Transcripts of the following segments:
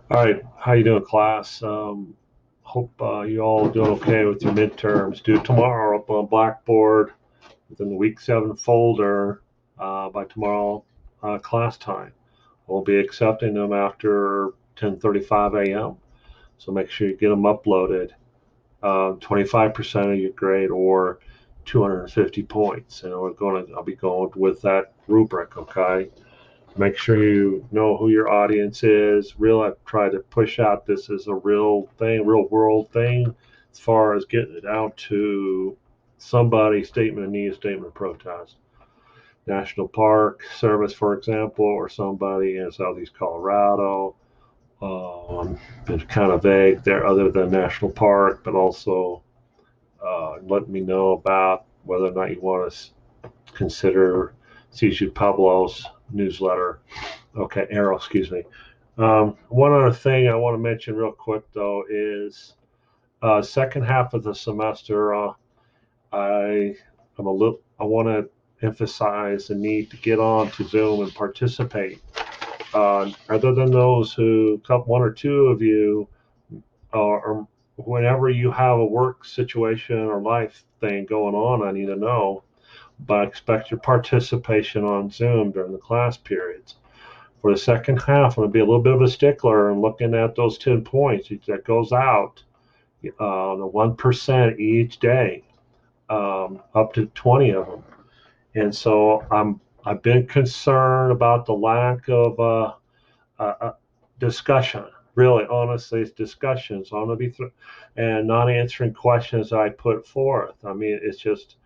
All right, how you doing, class? Hope you all doing okay with your midterms. Due tomorrow up on Blackboard within the week 7 folder by tomorrow class time. We'll be accepting them after 10:35 a.m. So make sure you get them uploaded. 25% of your grade or 250 points, and I'll be going with that rubric. Okay. Make sure you know who your audience is. I've tried to push out this as a real thing, real world thing, as far as getting it out to somebody's statement of need, statement of protest. National Park Service, for example, or somebody in Southeast Colorado. It's kind of vague there, other than National Park, but also let me know about whether or not you want to consider CSU Pablo's newsletter. Okay, Arrow, excuse me. One other thing I want to mention real quick though is second half of the semester. I want to emphasize the need to get on to Zoom and participate. Other than those one or two of you, or whenever you have a work situation or life thing going on, I need to know. But I expect your participation on Zoom during the class periods. For the second half, I'm going to be a little bit of a stickler and looking at those 10 points that goes out, the 1% each day, up to 20 of them. And so I've been concerned about the lack of discussion. Really, honestly, it's discussion. So I'm going to be and not answering questions I put forth. I mean, it's just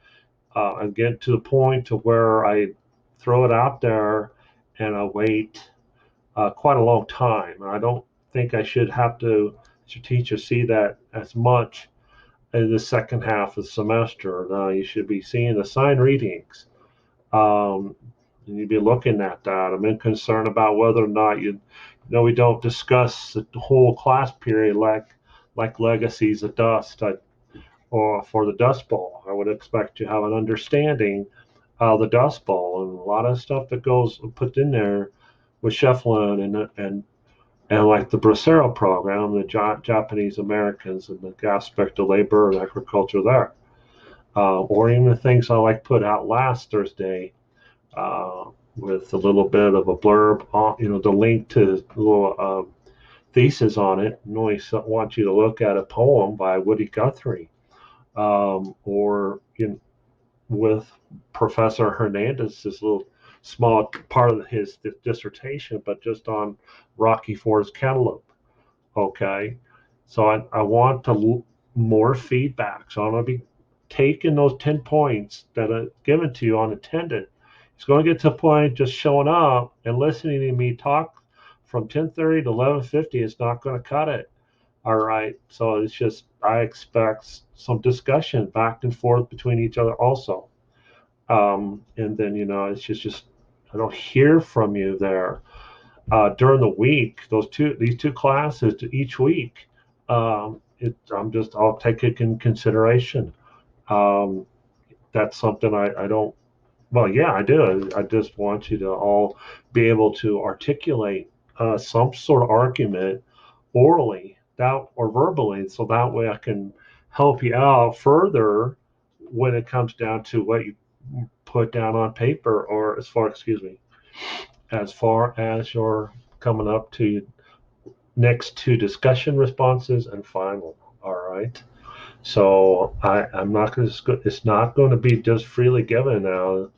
I'm getting to the point to where I throw it out there and I wait quite a long time. I don't think I should have to teachers see that as much in the second half of the semester. Now you should be seeing the sign readings. Um, and you'd be looking at that. I'm in concern about whether or not we don't discuss the whole class period like legacies of dust or for the Dust Bowl. I would expect to have an understanding of the Dust Bowl and a lot of stuff that goes put in there with Shefflin and like the Bracero program, the Japanese Americans and the aspect of labor and agriculture there, or even the things I like put out last Thursday with a little bit of a blurb, on, the link to the little thesis on it. And only want you to look at a poem by Woody Guthrie, or with Professor Hernandez, this little small part of his dissertation, but just on Rocky Ford's cantaloupe. Okay, so I want to more feedback. So I'm going to be taking those 10 points that are given to you unattended. It's going to get to a point just showing up and listening to me talk from 10:30 to 11:50 is not going to cut it. All right, so it's just I expect some discussion back and forth between each other also. And then it's just I don't hear from you there during the week. These two classes to each week. I'll take it in consideration. Um, that's something I don't. Well, yeah, I do. I just want you to all be able to articulate some sort of argument orally, that or verbally, so that way I can help you out further when it comes down to what you put down on paper, or as far as you're coming up to next to discussion responses and final. All right. So I'm not going to. It's not going to be just freely given now.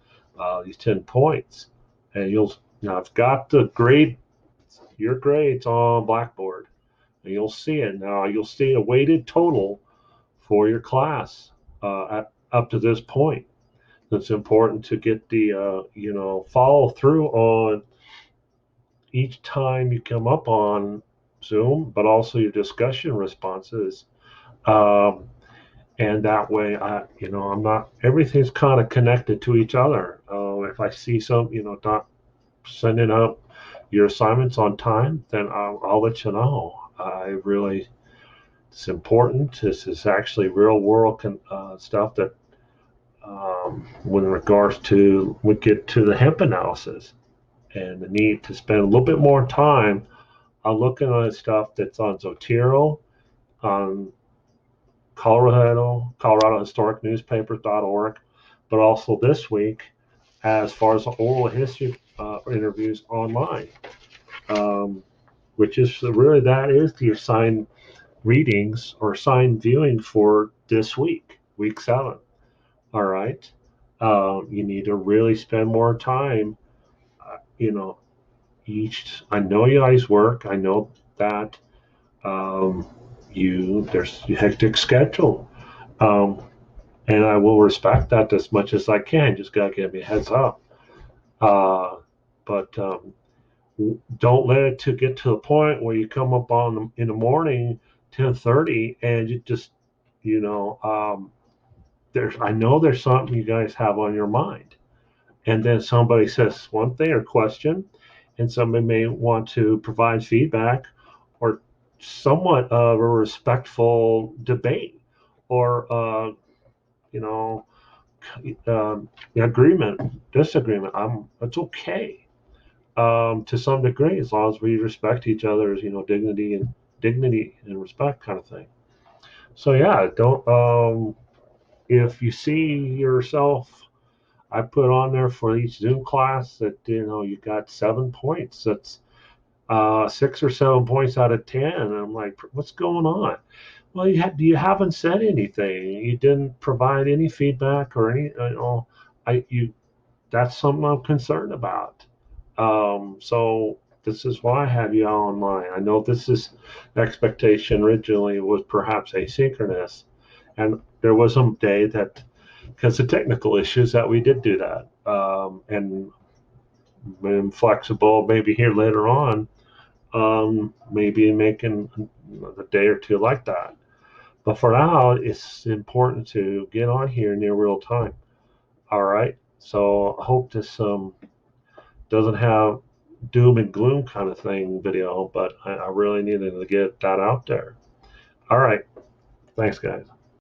These 10 points, and I've got the your grades on Blackboard, and you'll see it now. You'll see a weighted total for your class up to this point. It's important to get the follow through on each time you come up on Zoom, but also your discussion responses. Um, and that way, I'm not, everything's kind of connected to each other. If I see not sending up your assignments on time, then I'll let you know. It's important. This is actually real world stuff that, when regards to, we get to the hemp analysis and the need to spend a little bit more time I'm looking at stuff that's on Zotero, on Colorado Historic Newspapers.org, but also this week, as far as the oral history interviews online, um, which is really that is the assigned readings or assigned viewing for this week, week 7. All right. You need to really spend more time, you know, I know you guys work. I know that um, there's a hectic schedule. Um, and I will respect that as much as I can. Just gotta give me a heads up. Uh, but don't let it to get to the point where you come up on in the morning, 10:30, and you just, you know, there's I know there's something you guys have on your mind, and then somebody says one thing or question, and somebody may want to provide feedback or somewhat of a respectful debate or you know agreement, disagreement. It's okay to some degree as long as we respect each other's dignity and respect kind of thing. So yeah, don't if you see yourself, I put on there for each Zoom class that you got 7 points. That's 6 or 7 points out of 10. And I'm like, what's going on? Well, you haven't said anything. You didn't provide any feedback or any. I you that's something I'm concerned about. So this is why I have you all online. I know this is expectation originally was perhaps asynchronous, and there was a day that because of technical issues that we did do that, and been flexible. Maybe here later on, maybe making a day or two like that. But for now, it's important to get on here near real time. All right. So I hope this doesn't have doom and gloom kind of thing video, but I really needed to get that out there. All right. Thanks, guys.